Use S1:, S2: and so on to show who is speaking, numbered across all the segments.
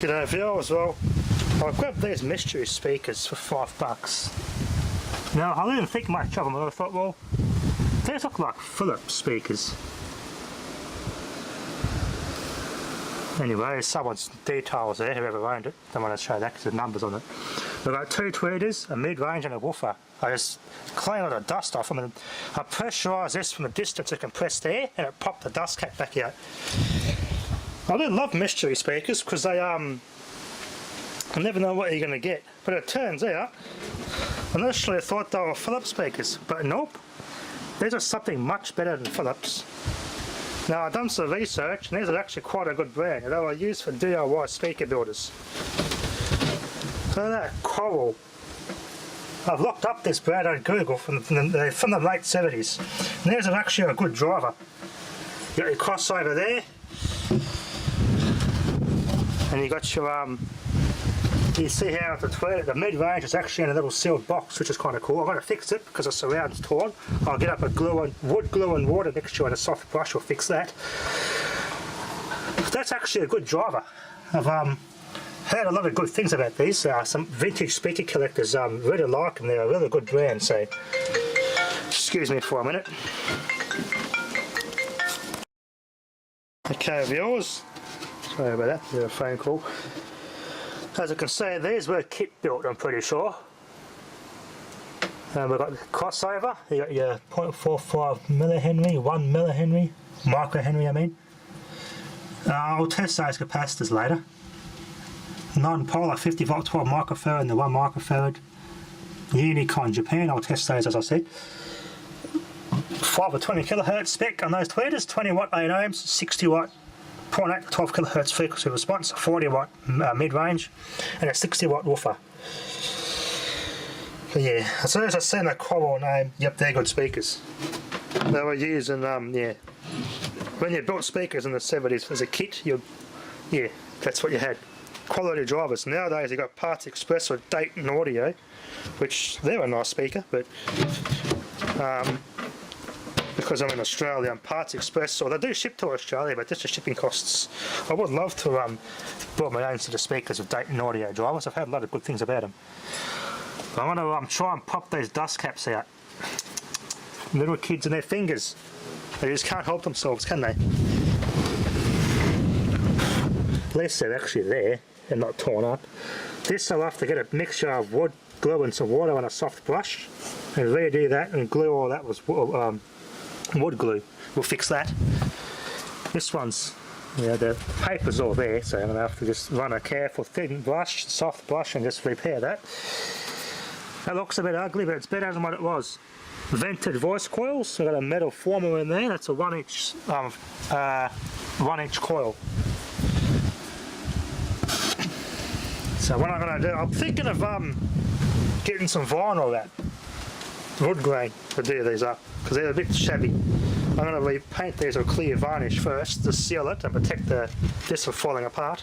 S1: G'day viewers, well I grabbed these mystery speakers for $5. Now I didn't think much of them, but I thought, well, these look like Philips speakers. Anyway, there's someone's details there, whoever owned it. Don't want to show that because there's numbers on it. We've got two tweeters, a mid-range and a woofer. I just clean all the dust off them and I pressurise this from a distance to compressed air and it popped the dust cap back out. I do love mystery speakers because they I never know what you're going to get, but it turns out initially I thought they were Philips speakers, but nope, these are something much better than Philips. Now I've done some research and these are actually quite a good brand and they were used for DIY speaker builders. So that Coral, I've looked up this brand on Google from the late 70s and these are actually a good driver. You got your crossover there. And you got your, you see how the mid-range is actually in a little sealed box, which is kind of cool. I'm going to fix it because the surround's torn. I'll get up a wood glue and water mixture and a soft brush will fix that. That's actually a good driver. I've heard a lot of good things about these. Some vintage speaker collectors really like them. They're a really good brand, so excuse me for a minute. Okay viewers, sorry about that, there's a phone call. As you can see, these were kit built, I'm pretty sure. We've got the crossover, you got your 0.45 millihenry, 1 millihenry, microhenry I mean. I'll test those capacitors later. Non-polar 50 volt 12 microfarad and the 1 microfarad. Unicon Japan, I'll test those as I said. 5 or 20 kilohertz spec on those tweeters, 20 watt 8 ohms, 60 watt 0.8 to 12 kilohertz frequency response, 40 watt mid-range, and a 60 watt woofer. But yeah, as soon as I seen the Coral name, yep, they're good speakers. They were using, yeah, when you built speakers in the 70s as a kit, yeah, that's what you had. Quality drivers. Nowadays you got Parts Express or Dayton Audio, which they're a nice speaker, but because I'm in Australia, Parts Express, or they do ship to Australia, but just the shipping costs. I would love to build my own set of speakers with Dayton Audio drivers. I've heard a lot of good things about them. I want to try and pop these dust caps out. Little kids and their fingers, they just can't help themselves, can they? At least they're actually there and not torn up. This I'll have to get a mixture of wood glue and some water on a soft brush and redo that and glue all that with wood glue. We'll fix that. This one's, yeah, the paper's all there, so I'm going to have to just run a careful thin brush, soft brush, and just repair that. That looks a bit ugly, but it's better than what it was. Vented voice coils, so I've got a metal former in there. That's a 1 inch coil. So what I'm going to do, I'm thinking of getting some vinyl wrap, wood grain, to do these up, because they're a bit shabby. I'm going to repaint these with clear varnish first to seal it and protect this from falling apart.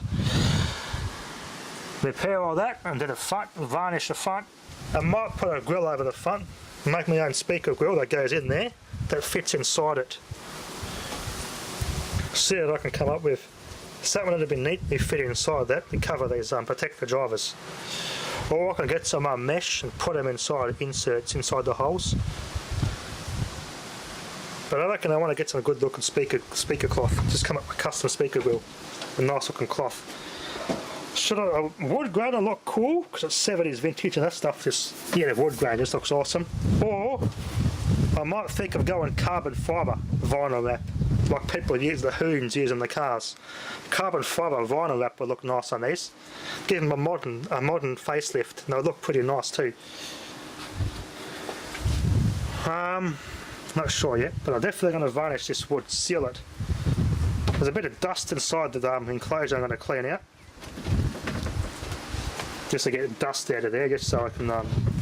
S1: Repair all that and do the front, varnish the front. I might put a grill over the front, make my own speaker grill that goes in there, that fits inside it. See what I can come up with. Something that'll be neatly fit inside that to cover these, protect the drivers. Or I can get some mesh and put them inside, inserts inside the holes. But I reckon I want to get some good looking speaker cloth. Just come up with a custom speaker grill, a nice looking cloth. Should I, wood grain will look cool because it's 70s vintage and that stuff just, yeah, the wood grain just looks awesome. Or I might think of going carbon fibre vinyl wrap, like people use the Hoons use in the cars. Carbon fibre vinyl wrap would look nice on these. Give them a modern facelift and they'll look pretty nice too. Not sure yet, but I'm definitely going to varnish this wood, seal it. There's a bit of dust inside the enclosure I'm going to clean out. Just to get dust out of there, just so I can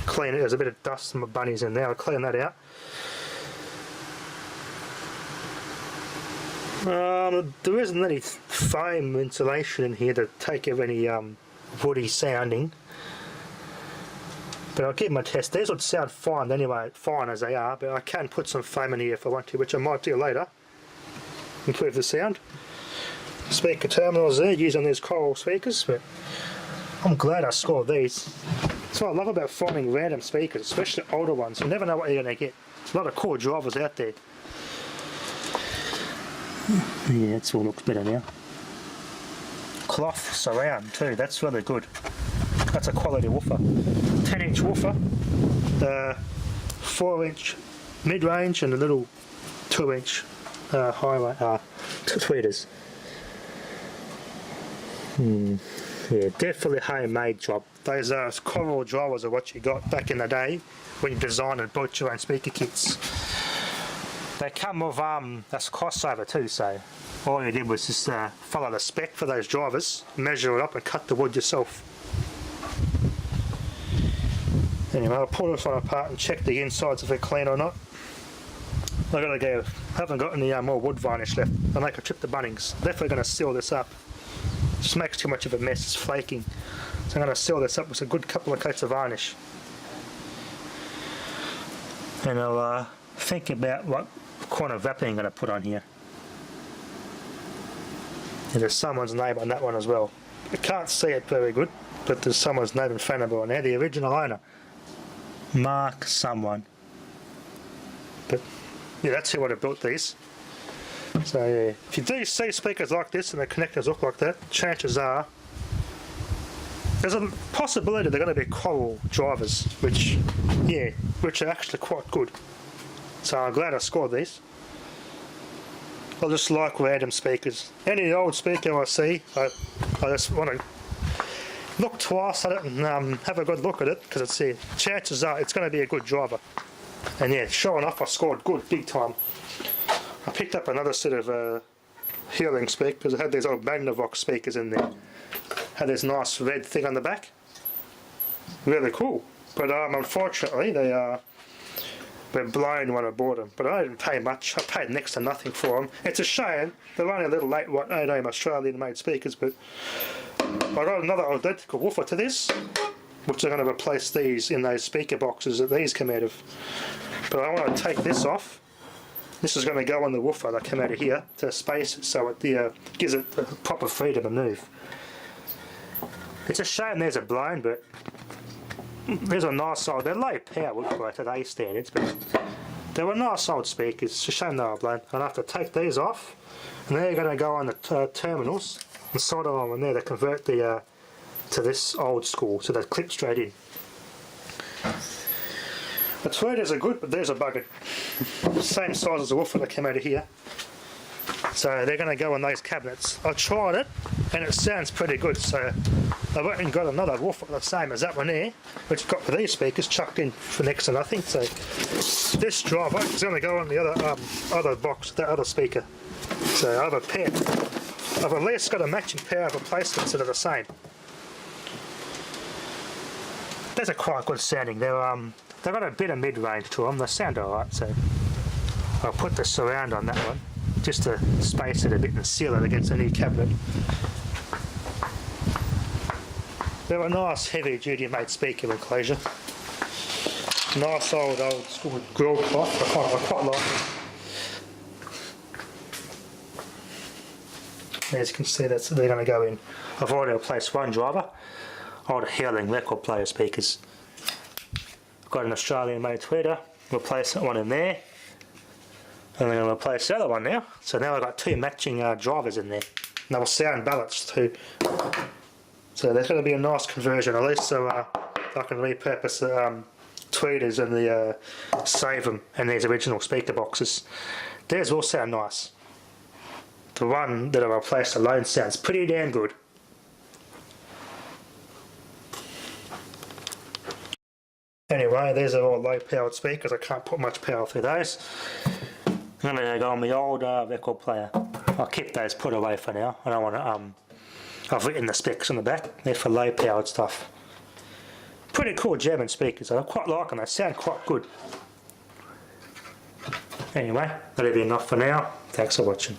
S1: clean it. There's a bit of dust and my bunnies in there, I'll clean that out. There isn't any foam insulation in here to take out any woody sounding. But I'll give them a test. These would sound fine anyway, fine as they are, but I can put some foam in here if I want to, which I might do later. Improve the sound. speaker terminals there using these Coral speakers, but I'm glad I scored these. That's what I love about finding random speakers, especially older ones. You never know what you're going to get. A lot of cool drivers out there. Yeah, it all looks better now. Cloth surround too, that's really good. That's a quality woofer. 10-inch woofer, the 4-inch mid-range and a little 2-inch tweeters. Yeah, definitely homemade job. Those Coral drivers are what you got back in the day when you designed and built your own speaker kits. They come with that's crossover too, so all you did was just follow the spec for those drivers, measure it up and cut the wood yourself. Anyway, I'll pull this one apart and check the insides if they're clean or not. I gotta go, haven't got any more wood varnish left. I'll make a trip to Bunnings. Definitely gonna seal this up. Just makes too much of a mess, it's flaking. So I'm gonna seal this up with a good couple of coats of varnish. And I'll think about what kind of wrapping I'm gonna put on here. And there's someone's name on that one as well. I can't see it very good, but there's someone's name in front of it on there, the original owner. Mark someone. But yeah, that's who would have built these. So yeah, if you do see speakers like this and the connectors look like that, chances are there's a possibility they're going to be Coral drivers, which are actually quite good. So I'm glad I scored these. I just like random speakers. Any old speaker I see, I just want to look twice at it and have a good look at it, because it's chances are it's going to be a good driver. And yeah, sure enough, I scored good, big time. I picked up another set of healing speakers because it had these old Magnavox speakers in there. Had this nice red thing on the back. Really cool. But unfortunately, they're blown when I bought them. But I didn't pay much. I paid next to nothing for them. It's a shame. They're only a little 8-watt 8-ohm Australian-made speakers, but I got another identical woofer to this, which are going to replace these in those speaker boxes that these come out of. But I want to take this off. This is going to go on the woofer that come out of here to space it so it gives it the proper freedom to move. It's a shame there's a blown, but there's a nice old, they're low power by today's standards, but they were nice old speakers. It's a shame they were blown. I'll have to take these off, and they're going to go on the terminals and solder them on there to convert the to this old school, so they clip straight in. The tweeters are good, but there's a bugger. Same size as the woofer that came out of here. So they're going to go in those cabinets. I tried it, and it sounds pretty good, so I went and got another woofer the same as that one there, which got these speakers chucked in for next to nothing. So this driver is going to go on the other box, that other speaker. So I have a pair. I've at least got a matching pair of replacements that are the same. These are quite good sounding. They've got a bit of mid-range to them. They sound alright, so I'll put the surround on that one just to space it a bit and seal it against a new cabinet. They're a nice heavy duty made speaker enclosure. Nice old school grill cloth. I quite like it. As you can see, they're going to go in. I've already replaced one driver. Old Healing record player speakers. I've got an Australian made tweeter. Replace that one in there. And I'm going to replace the other one now. So now I've got two matching drivers in there. And they will sound balanced too. So there's going to be a nice conversion, at least, so I can repurpose the tweeters and save them in these original speaker boxes. Theirs will sound nice. The one that I replaced alone sounds pretty damn good. Anyway, these are all low powered speakers. I can't put much power through those. I'm going to go on the old record player. I'll keep those put away for now. I don't want to. I've written the specs on the back. They're for low powered stuff. Pretty cool German speakers. I quite like them. They sound quite good. Anyway, that'll be enough for now. Thanks for watching.